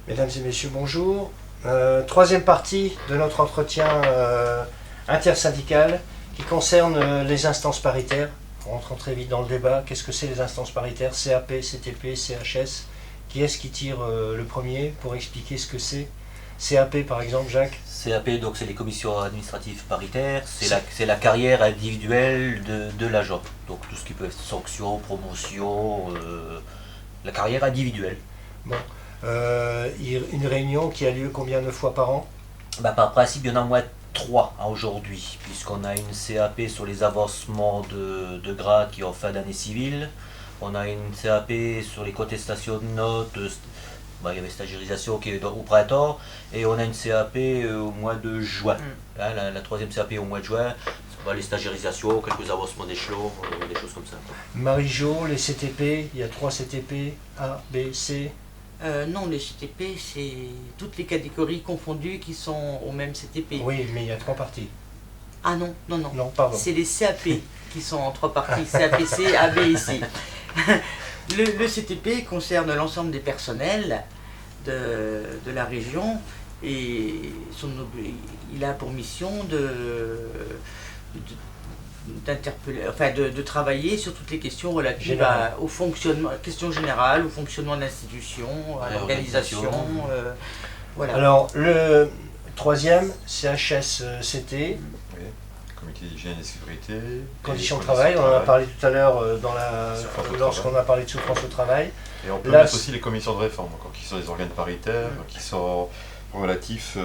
Mesdames et messieurs, bonjour. Troisième partie de notre entretien intersyndical qui concerne les instances paritaires. Rentrons très vite dans le débat. Qu'est-ce que c'est les instances paritaires? CAP, CTP, CHS. Qui est-ce qui tire le premier pour expliquer ce que c'est? CAP par exemple, Jacques? CAP, donc c'est les commissions administratives paritaires, c'est la carrière individuelle de l'agent. Donc tout ce qui peut être sanction, promotion, la carrière individuelle. Bon. Une réunion qui a lieu combien de fois par an? Par principe, il y en a moins 3 aujourd'hui, puisqu'on a une CAP sur les avancements de grade qui est en fin d'année civile. On a une CAP sur les contestations de notes, il y avait stagiarisation qui est au printemps, et on a une CAP au mois de juin. La troisième CAP au mois de juin, les stagiarisations, quelques avancements d'échelon, des choses comme ça. Marie-Jo, les CTP, il y a 3 CTP, A, B, C. Non, les CTP, c'est toutes les catégories confondues qui sont au même CTP. Oui, mais il y a 3 parties. Ah non, non, non. Non, pardon. C'est les CAP qui sont en 3 parties, CAPC, AB et C. Le CTP concerne l'ensemble des personnels de la région et il a pour mission de travailler sur toutes les questions relatives au fonctionnement, questions générales, au fonctionnement de l'institution, à l'organisation. Voilà. Alors, le troisième, CHSCT. Oui. Comité d'hygiène et sécurité. Conditions de travail, on en a parlé tout à l'heure lorsqu'on a parlé de souffrance au travail. Et on peut mettre aussi les commissions de réforme, qui sont des organes paritaires, qui sont relatifs,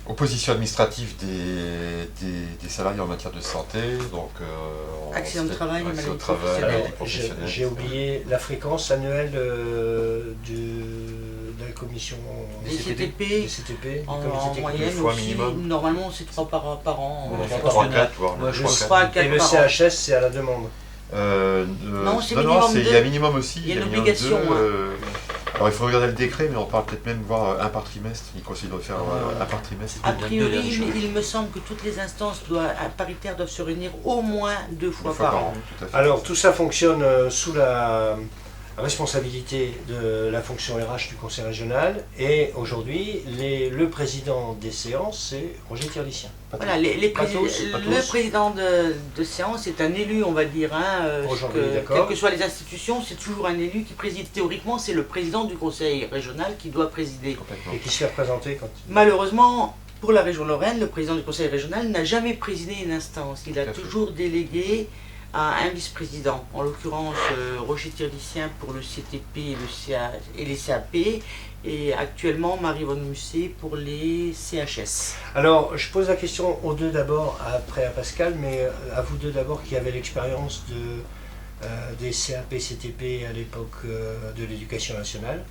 aux positions administratives des salariés en matière de santé, donc accident de travail, maladie professionnelle. J'ai oublié la fréquence annuelle de la commission des CTP, en moyenne aussi, minimum. Normalement c'est 3 par an. 3 à 4, voire 3 à 4 et le CHS c'est à la demande. Non, c'est minimum. Il y a minimum aussi. Il y a une obligation. Alors il faut regarder le décret, mais on parle peut-être même voir un par trimestre. Il conseille de faire un par trimestre. A priori, il me semble que toutes les instances paritaires doivent se réunir au moins 2 fois par an. Alors tout ça fonctionne sous la responsabilité de la fonction RH du conseil régional, et aujourd'hui le président des séances c'est Roger Tirlicien. Voilà, le président de séance est un élu, on va dire, quelles que soient les institutions, c'est toujours un élu qui préside. Théoriquement, c'est le président du conseil régional qui doit présider. Et qui se fait représenter quand Malheureusement, pour la région Lorraine, le président du conseil régional n'a jamais présidé une instance. Il a toujours délégué à un vice-président, en l'occurrence Roger Tirlicien pour le CTP et les CAP, et actuellement Marie-Vonne Musset pour les CHS. Alors, je pose la question aux deux d'abord, après à Pascal, mais à vous deux d'abord qui avez l'expérience des CAP, CTP à l'époque de l'éducation nationale.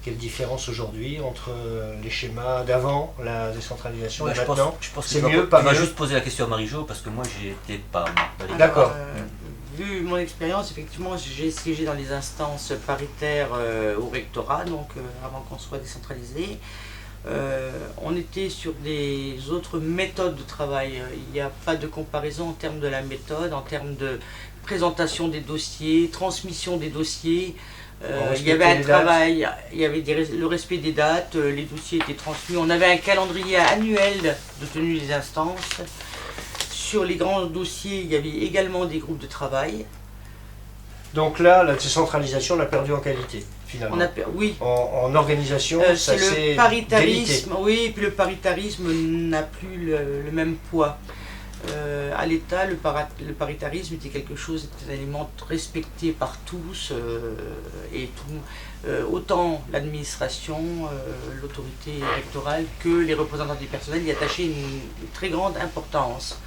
Quelle différence aujourd'hui entre les schémas d'avant, la décentralisation, et maintenant? Je pense que c'est mieux, pas mieux. On va juste poser la question à Marie-Jo, parce que moi j'y étais pas. D'accord. Vu mon expérience, effectivement, j'ai siégé dans les instances paritaires au rectorat, donc avant qu'on soit décentralisé. On était sur des autres méthodes de travail. Il n'y a pas de comparaison en termes de la méthode, en termes de présentation des dossiers, transmission des dossiers. Il y avait un travail, il y avait le respect des dates, les dossiers étaient transmis, on avait un calendrier annuel de tenue des instances. Sur les grands dossiers, il y avait également des groupes de travail. Donc là, la décentralisation l'a perdu en qualité, finalement. Oui. En organisation, ça c'est le paritarisme. Oui, et puis le paritarisme n'a plus le même poids. À l'État, le paritarisme était quelque chose, était un élément respecté par tous, autant l'administration, l'autorité électorale que les représentants du personnel y attachaient une très grande importance.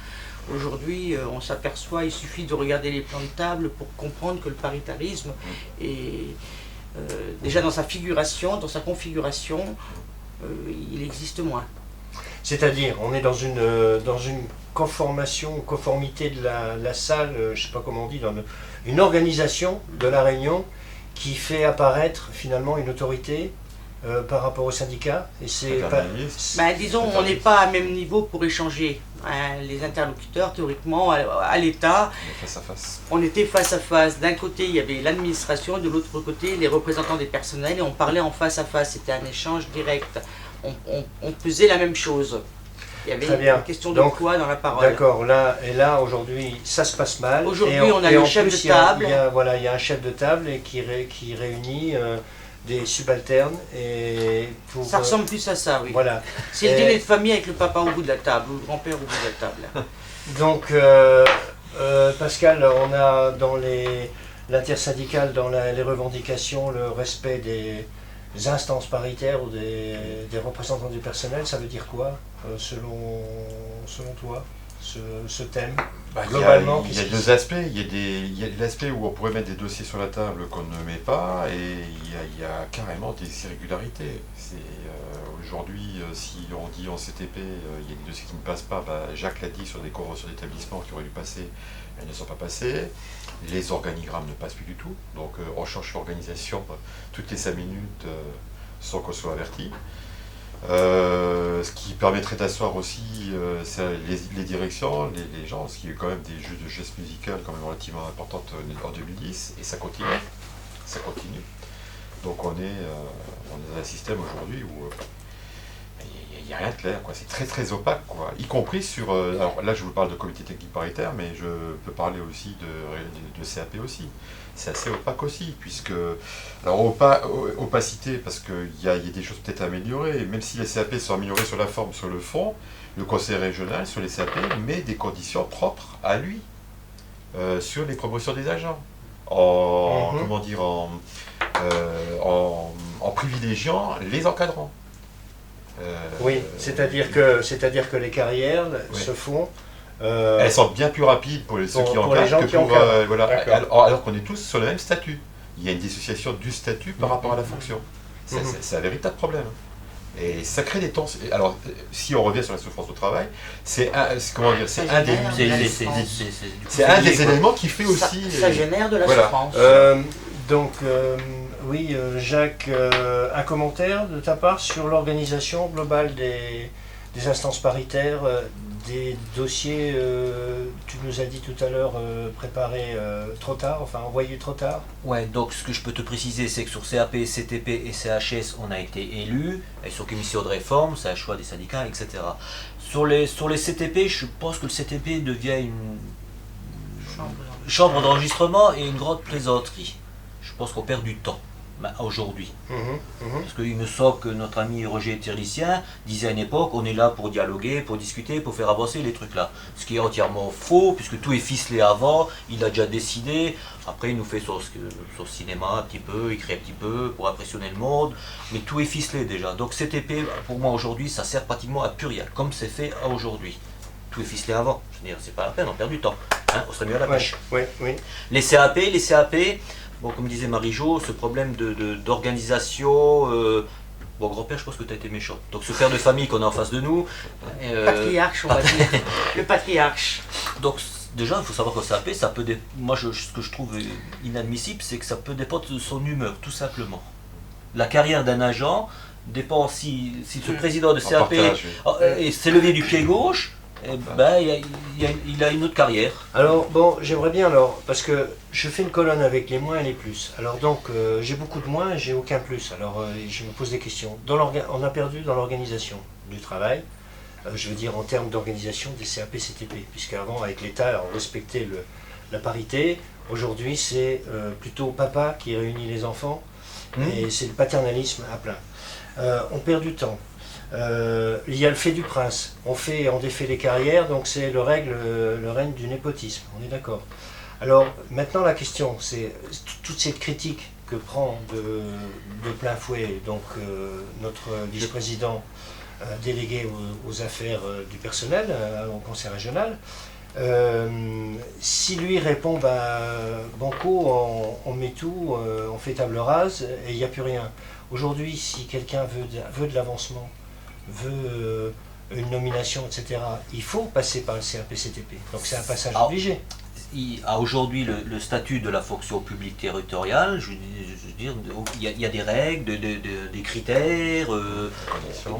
Aujourd'hui, on s'aperçoit, il suffit de regarder les plans de table pour comprendre que le paritarisme est déjà dans sa configuration, il existe moins. C'est-à-dire, on est dans une conformité de la salle, je ne sais pas comment on dit, dans une organisation de la réunion qui fait apparaître finalement une autorité par rapport au syndicat. Et c'est pas, Paternaliste. Disons, on n'est pas à même niveau pour échanger. Les interlocuteurs, théoriquement, à l'État, Face à face. on était face à face. D'un côté, il y avait l'administration, de l'autre côté, les représentants des personnels, et on parlait en face à face. C'était un échange direct. On faisait la même chose. Il y avait Très bien. une question de Donc, poids dans la parole. d'accord, là aujourd'hui, ça se passe mal. Aujourd'hui, Et on a et le en chef plus, de table. Il y a un chef de table et qui réunit des subalternes et pour. Ça ressemble plus à ça, oui. Voilà. C'est le Et- dîner de famille avec le papa au bout de la table, ou le grand-père au bout de la table. Donc, Pascal, on a dans l'intersyndicale, dans les revendications, le respect des instances paritaires ou des représentants du personnel. Ça veut dire quoi, selon toi, ce thème? Globalement, il y a qu'est-ce deux aspects. Il y a l'aspect où on pourrait mettre des dossiers sur la table qu'on ne met pas, et il y a carrément des irrégularités. Aujourd'hui, si on dit en CTP, il y a des dossiers qui ne passent pas, Jacques l'a dit sur des conventions d'établissement qui auraient dû passer, elles ne sont pas passées. Les organigrammes ne passent plus du tout, donc on change l'organisation toutes les 5 minutes sans qu'on soit averti. Ce qui permettrait d'asseoir aussi les directions, les gens, parce qu'il y a eu quand même des jeux de gestes musicales quand même relativement importantes en 2010, et ça continue. Donc on est dans un système aujourd'hui où il n'y a rien de clair, quoi. C'est très très opaque, quoi. Y compris sur... alors là je vous parle de comité technique paritaire, mais je peux parler aussi de CAP aussi. C'est assez opaque aussi, puisque... Alors opacité, parce qu'il y a des choses peut-être à améliorer, même si les CAP sont améliorés sur la forme, sur le fond, le conseil régional sur les CAP met des conditions propres à lui, sur les promotions des agents. Comment dire, en privilégiant les encadrants. Oui, c'est-à-dire que les carrières se font. Elles sont bien plus rapides pour ceux qui pour encadrent les gens que qui pour... encadrent. voilà. D'accord. Alors qu'on est tous sur le même statut. Il y a une dissociation du statut par rapport à la fonction. C'est un véritable problème. Et ça crée des tensions. Alors, si on revient sur la souffrance au travail, c'est un des éléments qui fait aussi... Ça génère de la Voilà. souffrance. Donc, oui, Jacques, un commentaire de ta part sur l'organisation globale des instances paritaires, des dossiers, tu nous as dit tout à l'heure, préparés trop tard, enfin envoyés trop tard. Ouais, donc ce que je peux te préciser, c'est que sur CAP, CTP et CHS, on a été élus, et sur commission de réforme, c'est un choix des syndicats, etc. Sur les CTP, je pense que le CTP devient une chambre d'enregistrement et une grande plaisanterie. Je pense qu'on perd du temps aujourd'hui. Parce qu'il me semble que notre ami Roger Tirlicien disait à une époque, on est là pour dialoguer, pour discuter, pour faire avancer les trucs là. Ce qui est entièrement faux, puisque tout est ficelé avant, il a déjà décidé, après il nous fait son cinéma un petit peu, il crée un petit peu pour impressionner le monde, mais tout est ficelé déjà. Donc CTP, pour moi aujourd'hui, ça sert pratiquement à plus rien, comme c'est fait à aujourd'hui. Tout est ficelé avant, je veux dire, c'est pas la peine, on perd du temps, hein, on serait mieux à la pêche. Oui. Les CAP, bon, comme disait Marie-Jo, ce problème d'organisation, bon, grand-père, je pense que tu as été méchant. Donc ce père de famille qu'on a en face de nous... Patriarche, on va dire. Le patriarche. Donc déjà, il faut savoir que CAP, ça peut... Moi, ce que je trouve inadmissible, c'est que ça peut dépendre de son humeur, tout simplement. La carrière d'un agent dépend si ce président de CAP s'est levé du pied gauche, il a une autre carrière. Alors bon, j'aimerais bien parce que je fais une colonne avec les moins et les plus. Alors donc j'ai beaucoup de moins et j'ai aucun plus. Alors je me pose des questions. On a perdu dans l'organisation du travail, je veux dire en termes d'organisation des CAP CTP, puisqu'avant avec l'État on respectait la parité. Aujourd'hui c'est plutôt papa qui réunit les enfants et c'est le paternalisme à plein. On perd du temps. Il y a le fait du prince, on défait les carrières, donc c'est le règne du népotisme, on est d'accord. Alors maintenant la question, c'est toute cette critique que prend de plein fouet donc, notre vice-président délégué aux affaires du personnel au conseil régional. Si lui répond banco, on met tout, on fait table rase et il n'y a plus rien. Aujourd'hui, si quelqu'un veut de l'avancement, veut une nomination, etc., il faut passer par le CAP-CTP. Donc c'est un passage obligé. il a aujourd'hui le statut de la fonction publique territoriale. Je veux dire, il y a des règles, des critères,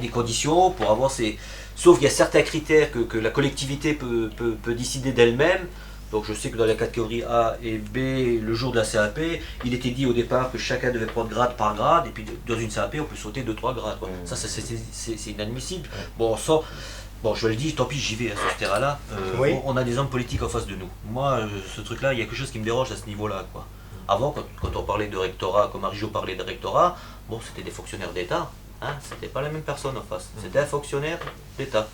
des conditions pour avoir ces... Sauf qu'il y a certains critères que la collectivité peut décider d'elle-même. Donc je sais que dans la catégorie A et B, le jour de la CAP, il était dit au départ que chacun devait prendre grade par grade, et puis dans une CAP, on peut sauter 2-3 grades. Quoi. Ça, c'est inadmissible. Bon, ça, bon, je le dis, tant pis, j'y vais à ce terrain-là. Oui. On a des hommes politiques en face de nous. Moi, ce truc-là, il y a quelque chose qui me dérange à ce niveau-là. Quoi. Avant, quand on parlait de rectorat, comme Marie-Jo parlait de rectorat, bon, c'était des fonctionnaires d'État. Hein, c'était pas la même personne en face. C'était un fonctionnaire d'État.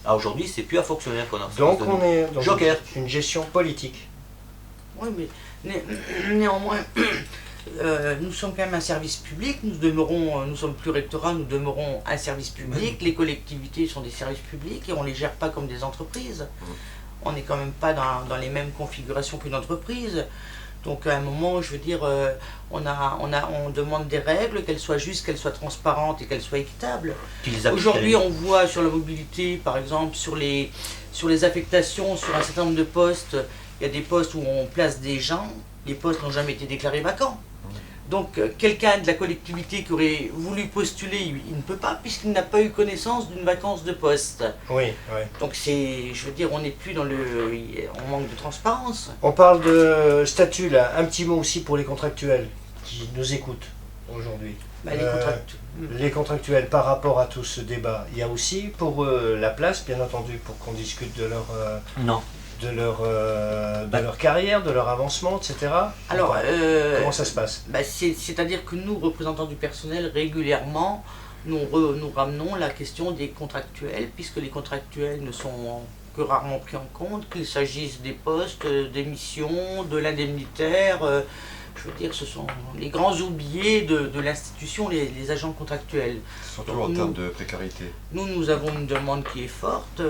Aujourd'hui, c'est plus un fonctionnaire qu'on a. Donc on est dans Joker. une gestion politique. Oui, mais néanmoins, nous sommes quand même un service public, nous sommes plus rectorat, nous demeurons un service public, les collectivités sont des services publics et on ne les gère pas comme des entreprises. On n'est quand même pas dans les mêmes configurations qu'une entreprise. Donc à un moment, je veux dire, on demande des règles, qu'elles soient justes, qu'elles soient transparentes et qu'elles soient équitables. Aujourd'hui, on voit sur la mobilité, par exemple, sur les affectations, sur un certain nombre de postes, il y a des postes où on place des gens, les postes n'ont jamais été déclarés vacants. Donc quelqu'un de la collectivité qui aurait voulu postuler, il ne peut pas puisqu'il n'a pas eu connaissance d'une vacance de poste. Oui, oui. Donc je veux dire, on n'est plus on manque de transparence. On parle de statut là, un petit mot aussi pour les contractuels qui nous écoutent aujourd'hui. Bah, Les contractuels par rapport à tout ce débat, il y a aussi pour eux la place, bien entendu, pour qu'on discute de leur... Non. De leur carrière, de leur avancement, etc. Alors, comment ça se passe? C'est-à-dire que nous, représentants du personnel, régulièrement, nous ramenons la question des contractuels, puisque les contractuels ne sont que rarement pris en compte, qu'il s'agisse des postes, des missions, de l'indemnitaire. Je veux dire, ce sont les grands oubliés de l'institution, les agents contractuels. Surtout en termes de précarité. Nous avons une demande qui est forte,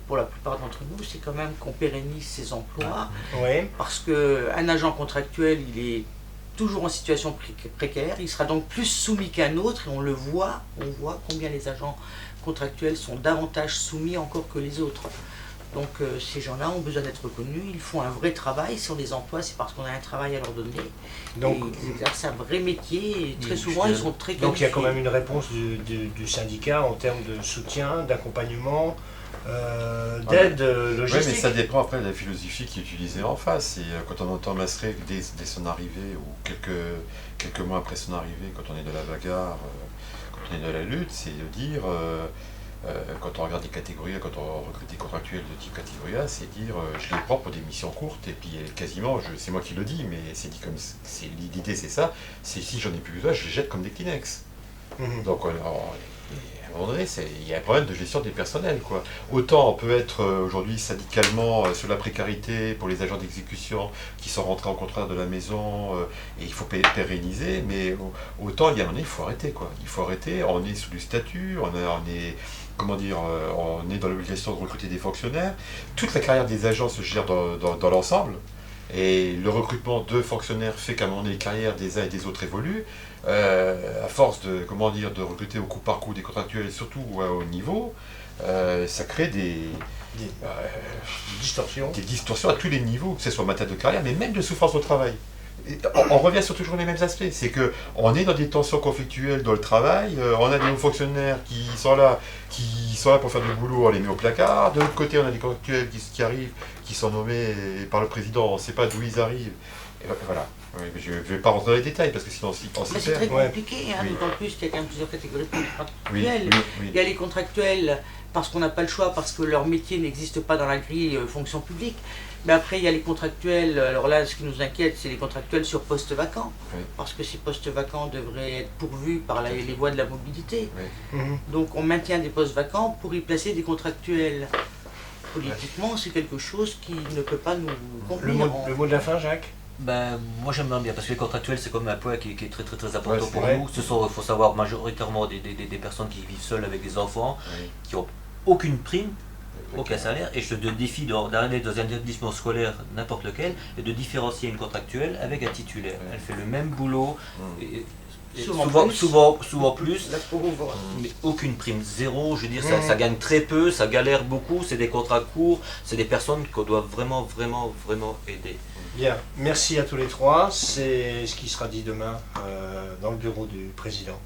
pour la plupart d'entre nous, c'est quand même qu'on pérennise ces emplois. Oui. Parce qu'un agent contractuel, il est toujours en situation précaire, il sera donc plus soumis qu'un autre, et on voit combien les agents contractuels sont davantage soumis encore que les autres. Donc ces gens-là ont besoin d'être reconnus, ils font un vrai travail, si on les emploie, c'est parce qu'on a un travail à leur donner. Donc, et ils exercent un vrai métier, et très souvent ils sont très qualifiés. Donc il y a quand même une réponse du syndicat en termes de soutien, d'accompagnement, d'aide logistique. Oui, mais ça dépend après de la philosophie qui est utilisée en face. Et quand on entend Maastricht dès son arrivée, ou quelques mois après son arrivée, quand on est de la bagarre, quand on est de la lutte, c'est de dire... quand on regarde des catégories, quand on recrute des contractuels de type catégorie A, c'est dire je les prends pour des missions courtes et puis quasiment, c'est moi qui le dis, mais c'est dit comme l'idée c'est ça, c'est si j'en ai plus besoin, je les jette comme des Kleenex. Donc à un moment donné, il y a un problème de gestion des personnels, quoi. Autant on peut être aujourd'hui syndicalement sur la précarité pour les agents d'exécution qui sont rentrés en contrat de la maison et il faut pérenniser, mais autant il y a un moment donné, il faut arrêter, quoi. Il faut arrêter, on est sous du statut, on est comment dire, on est dans l'obligation de recruter des fonctionnaires. Toute la carrière des agents se gère dans l'ensemble. Et le recrutement de fonctionnaires fait qu'à un moment donné, les carrières des uns et des autres évoluent. À force de recruter au coup par coup des contractuels, et surtout à haut niveau, ça crée des distorsions à tous les niveaux, que ce soit en matière de carrière, mais même de souffrance au travail. On revient sur toujours les mêmes aspects, c'est qu'on est dans des tensions conflictuelles dans le travail, on a des hauts fonctionnaires qui sont là pour faire du boulot, on les met au placard, de l'autre côté on a des contractuels qui arrivent, qui sont nommés par le président, on ne sait pas d'où ils arrivent, et voilà. Oui, mais je ne vais pas rentrer dans les détails parce que sinon on s'y perd. C'est très compliqué, hein, d'autant plus qu'il y a quand même plusieurs catégories de contractuels. Il y a les contractuels parce qu'on n'a pas le choix, parce que leur métier n'existe pas dans la grille fonction publique. Mais après, il y a les contractuels, alors là, ce qui nous inquiète, c'est les contractuels sur postes vacants. Parce que ces postes vacants devraient être pourvus par les voies de la mobilité. Donc on maintient des postes vacants pour y placer des contractuels. Politiquement, c'est quelque chose qui ne peut pas nous convenir. Le mot de la fin, Jacques? Ben, moi j'aime bien parce que les contractuels c'est comme un point qui est très très très important pour nous. Ce sont, il faut savoir, majoritairement des personnes qui vivent seules avec des enfants, qui n'ont aucune prime, aucun salaire, et je te défie d'aller dans un établissement scolaire n'importe lequel et de différencier une contractuelle avec un titulaire. Elle fait le même boulot. Et Et Souvent souvent plus. La pauvre. Mais aucune prime, zéro, je veux dire, ça gagne très peu, ça galère beaucoup, c'est des contrats courts, c'est des personnes qu'on doit vraiment aider. Bien, merci à tous les trois. C'est ce qui sera dit demain dans le bureau du président.